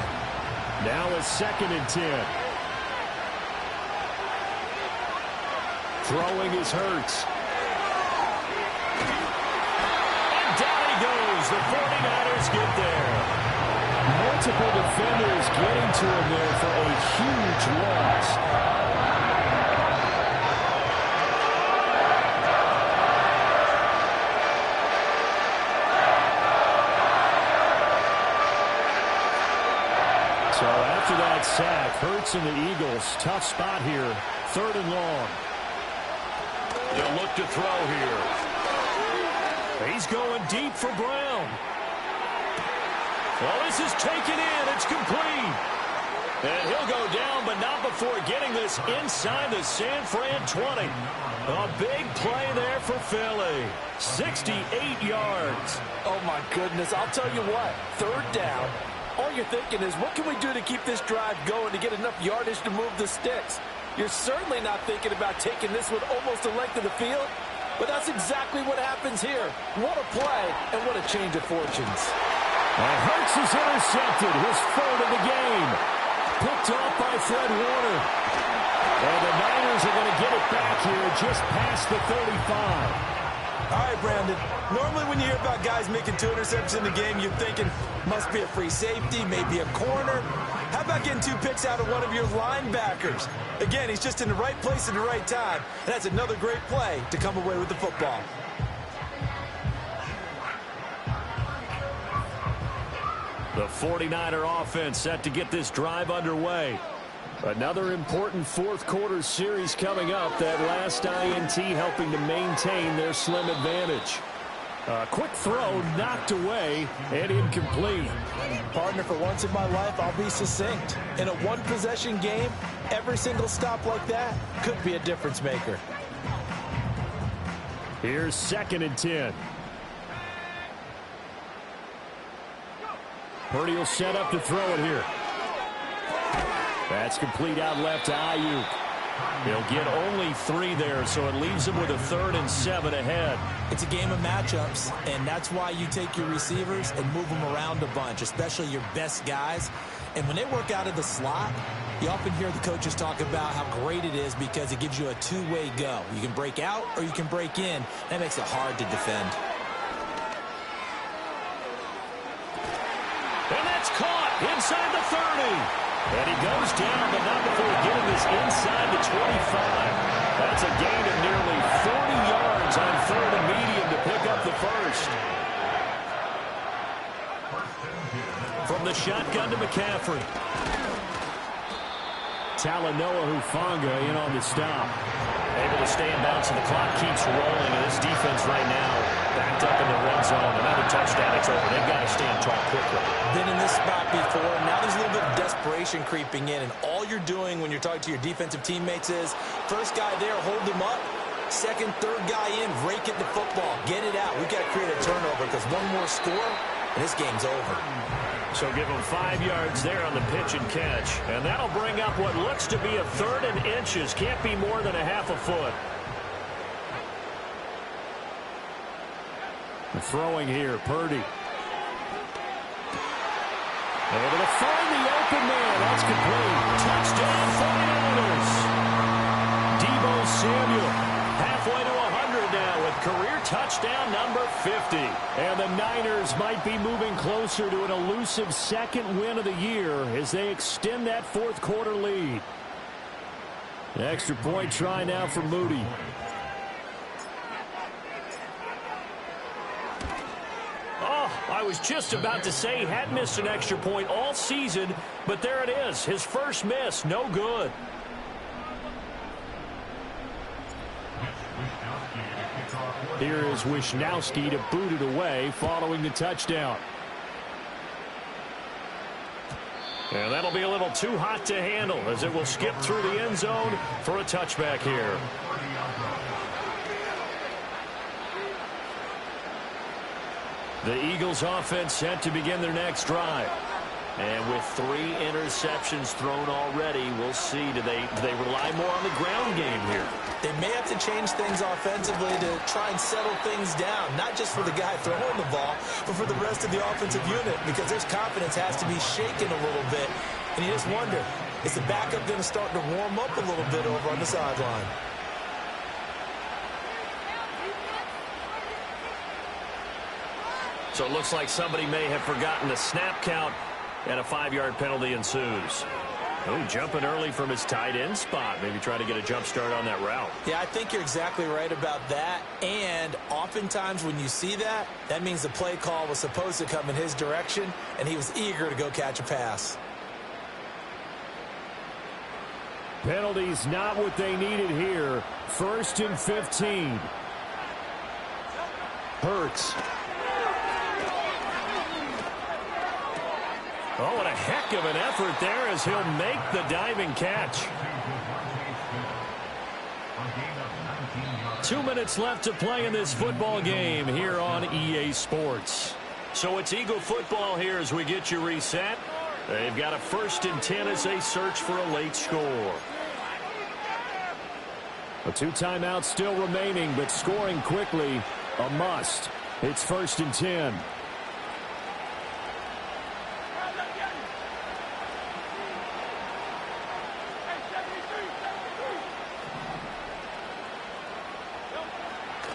Speaker 2: Now a 2nd and 10. Throwing is Hurts.
Speaker 5: And down he goes. The 49ers get there.
Speaker 2: Multiple defenders getting to him there for a huge loss. So after that sack, Hurts and the Eagles, tough spot here. 3rd and long.
Speaker 5: They'll look to throw here.
Speaker 2: He's going deep for Brown.
Speaker 5: Well, this is taken in. It's complete. And he'll go down, but not before getting this inside the San Fran 20. A big play there for Philly. 68 yards.
Speaker 6: Oh, my goodness. I'll tell you what. 3rd down. All you're thinking is, what can we do to keep this drive going to get enough yardage to move the sticks? You're certainly not thinking about taking this one almost the length of the field, but that's exactly what happens here. What a play, and what a change of fortunes.
Speaker 2: And Hurts is intercepted, his 3rd of the game. Picked off by Fred Warner. And the Niners are going to get it back here just past the 35.
Speaker 4: All right, Brandon. Normally when you hear about guys making 2 interceptions in the game, you're thinking must be a free safety, maybe a corner. How about getting 2 picks out of one of your linebackers? Again, he's just in the right place at the right time. And that's another great play to come away with the football.
Speaker 5: The 49er offense set to get this drive underway.
Speaker 2: Another important fourth quarter series coming up. That last INT helping to maintain their slim advantage. A quick throw knocked away and incomplete.
Speaker 6: Partner, for once in my life, I'll be succinct. In a one-possession game, every single stop like that could be a difference maker.
Speaker 2: Here's 2nd and 10. Purdy will set up to throw it here. That's complete out left to Ayuk. He'll get only 3 there, so it leaves him with a 3rd and 7 ahead.
Speaker 4: It's a game of matchups, and that's why you take your receivers and move them around a bunch, especially your best guys. And when they work out of the slot, you often hear the coaches talk about how great it is because it gives you a 2-way go. You can break out or you can break in. That makes it hard to defend.
Speaker 5: And that's caught inside the 30. And he goes down, but not before getting this inside the 25. That's a gain of nearly 40 yards on 3rd and medium to pick up the first. From the shotgun to McCaffrey.
Speaker 2: Talanoa Hufanga in on the stop.
Speaker 5: Able to stay in bounds, and the clock keeps rolling. And this defense right now backed up in the red zone. Another touchdown, it's over. They've got to stand tall quickly.
Speaker 4: Been in this spot before. Now there's a little bit of desperation creeping in. And all you're doing when you're talking to your defensive teammates is, first guy there, hold him up. Second, third guy in, rake it to football. Get it out. We've got to create a turnover because one more score, and this game's over.
Speaker 5: So give him 5 yards there on the pitch and catch. And that'll bring up what looks to be a 3rd and inches. Can't be more than a half a foot.
Speaker 2: The throwing here, Purdy. Able to find the open man. That's complete.
Speaker 5: Touchdown 49ers. Deebo Samuel halfway to 100 now with career
Speaker 2: touchdown number 50.
Speaker 5: And the Niners might be moving closer to an elusive second win of the year as they extend that fourth quarter lead. Extra point try now for Moody.
Speaker 2: Oh, I was just about to say he had missed an extra point all season, but there it is. His first miss, no good.
Speaker 5: Here is Wisnowski to boot it away following the touchdown.
Speaker 2: And that'll be a little too hot to handle as it will skip through the end zone for a touchback here. The Eagles offense set to begin their next drive. And with 3 interceptions thrown already, we'll see. Do they rely more on the ground game here?
Speaker 4: They may have to change things offensively to try and settle things down, not just for the guy throwing the ball, but for the rest of the offensive unit, because their confidence has to be shaken a little bit. And you just wonder, is the backup going to start to warm up a little bit over on the sideline?
Speaker 2: So it looks like somebody may have forgotten the snap count, and a 5-yard penalty ensues. Oh, jumping early from his tight end spot. Maybe try to get a jump start on that route.
Speaker 4: Yeah, I think you're exactly right about that. And oftentimes when you see that, that means the play call was supposed to come in his direction, and he was eager to go catch a pass.
Speaker 5: Penalties not what they needed here. 1st and 15. Hurts.
Speaker 2: Oh, what a heck of an effort there as he'll make the diving catch. 2 minutes left to play in this football game here on EA Sports. So it's Eagle football here as we get you reset. They've got a 1st and 10 as they search for a late score.
Speaker 5: A 2 timeouts still remaining, but scoring quickly, a must. It's 1st and 10.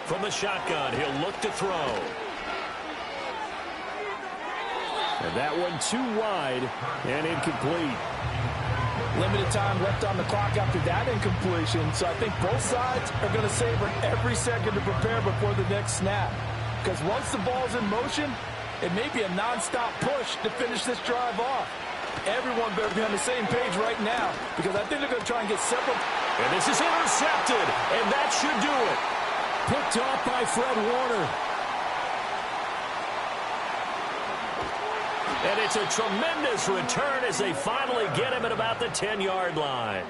Speaker 2: From the shotgun, he'll look to throw.
Speaker 5: And that one too wide and incomplete.
Speaker 6: Limited time left on the clock after that incompletion, so I think both sides are going to savor every second to prepare before the next snap. Because once the ball's in motion, it may be a nonstop push to finish this drive off. Everyone better be on the same page right now, because I think they're going to try and get several.
Speaker 2: And this is intercepted, and that should do it.
Speaker 5: Picked off by Fred Warner.
Speaker 2: And it's a tremendous return as they finally get him at about the 10-yard line.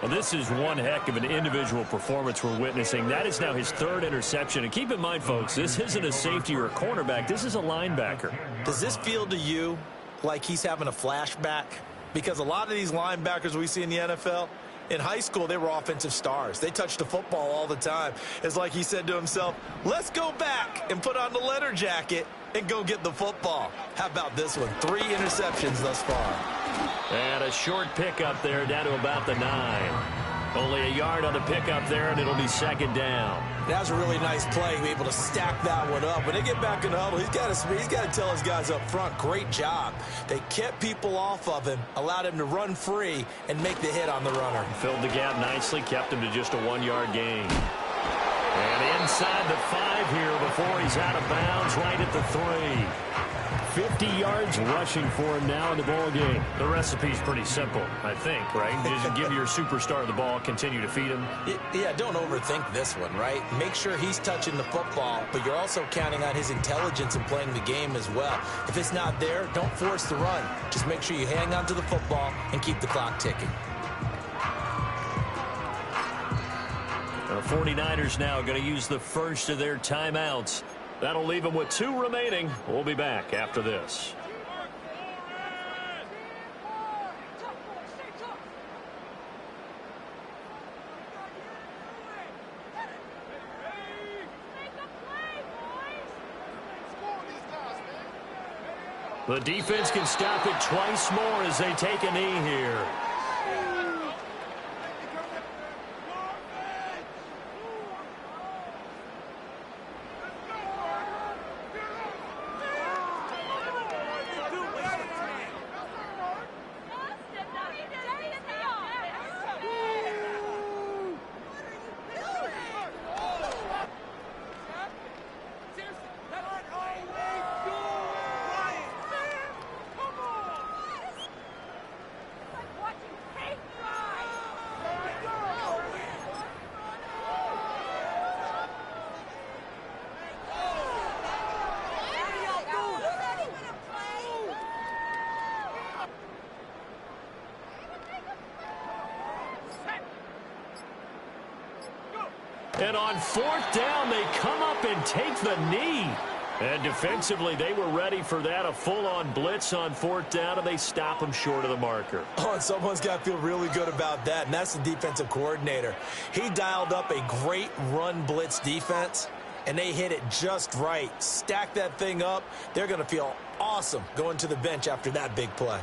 Speaker 2: Well, this is one heck of an individual performance we're witnessing. That is now his 3rd interception. And keep in mind, folks, this isn't a safety or a cornerback. This is a linebacker.
Speaker 4: Does this feel to you like he's having a flashback? Because a lot of these linebackers we see in the NFL, in high school, they were offensive stars. They touched the football all the time. It's like he said to himself, let's go back and put on the leather jacket and go get the football. How about this one? 3 interceptions thus far.
Speaker 2: And a short pickup there down to about the 9. Only a yard on the pickup there, and it'll be 2nd down.
Speaker 4: That was a really nice play, be able to stack that one up. When they get back in the huddle, he's got to tell his guys up front, great job. They kept people off of him, allowed him to run free, and make the hit on the runner.
Speaker 2: Filled the gap nicely, kept him to just a 1-yard gain. And inside the 5 here before he's out of bounds, right at the 3.
Speaker 5: 50 yards rushing for him now in the ball game.
Speaker 2: The recipe's pretty simple, I think, right? Just give your superstar the ball, continue to feed him.
Speaker 4: Yeah, don't overthink this one, right? Make sure he's touching the football, but you're also counting on his intelligence in playing the game as well. If it's not there, don't force the run. Just make sure you hang on to the football and keep the clock ticking.
Speaker 2: The 49ers now going to use the first of their timeouts. That'll leave them with 2 remaining. We'll be back after this. The defense can stop it twice more as they take a knee here. And on fourth down, they come up and take the knee. And defensively, they were ready for that, a full-on blitz on fourth down, and they stop them short of the marker.
Speaker 4: Oh, and someone's got to feel really good about that, and that's the defensive coordinator. He dialed up a great run blitz defense, and they hit it just right. Stack that thing up. They're going to feel awesome going to the bench after that big play.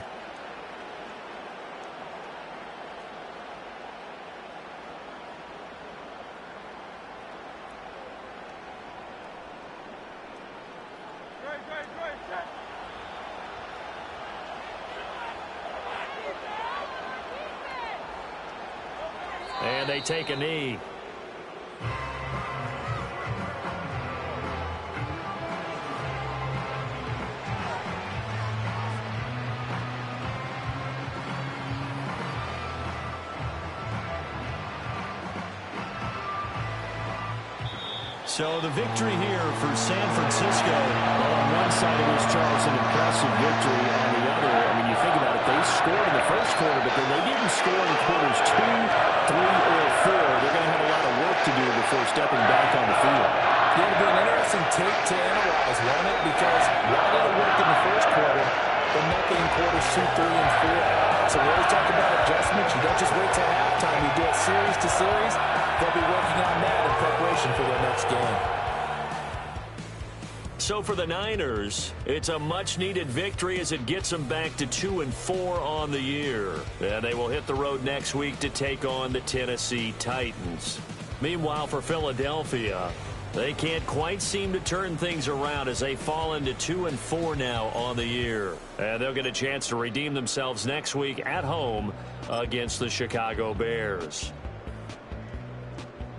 Speaker 2: And they take a knee. So the victory here for San Francisco.
Speaker 5: Well, on one side it was Charles, an impressive victory. On the other, I mean, you think about it, they scored in the first quarter, but then they didn't score in quarters 2, 3, or 4. They're going to have a lot of work to do before stepping back on the field.
Speaker 6: It'll be an interesting tape to analyze, won't it? Because why did it work in the first quarter, but nothing in quarters 2, 3, and 4? So we always talk about adjustments. You don't just wait till halftime. You do it series to series. They'll be working on that in preparation for their next game.
Speaker 2: So for the Niners, it's a much-needed victory as it gets them back to 2-4 on the year. And they will hit the road next week to take on the Tennessee Titans. Meanwhile, for Philadelphia, they can't quite seem to turn things around as they fall into 2-4 now on the year. And they'll get a chance to redeem themselves next week at home against the Chicago Bears.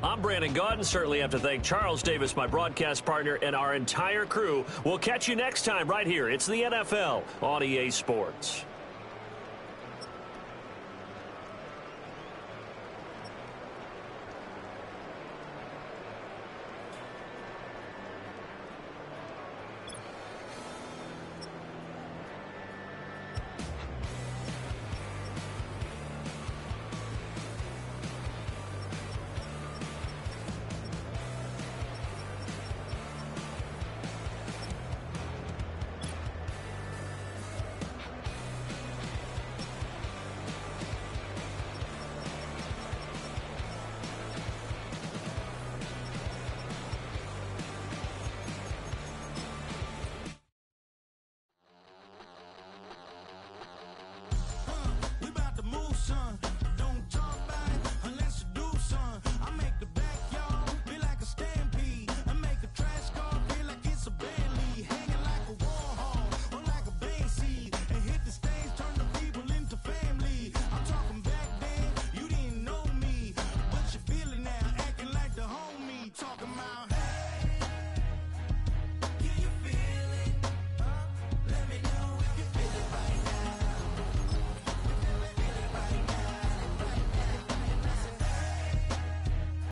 Speaker 2: I'm Brandon Gaudin. Certainly have to thank Charles Davis, my broadcast partner, and our entire crew. We'll catch you next time right here. It's the NFL on EA Sports.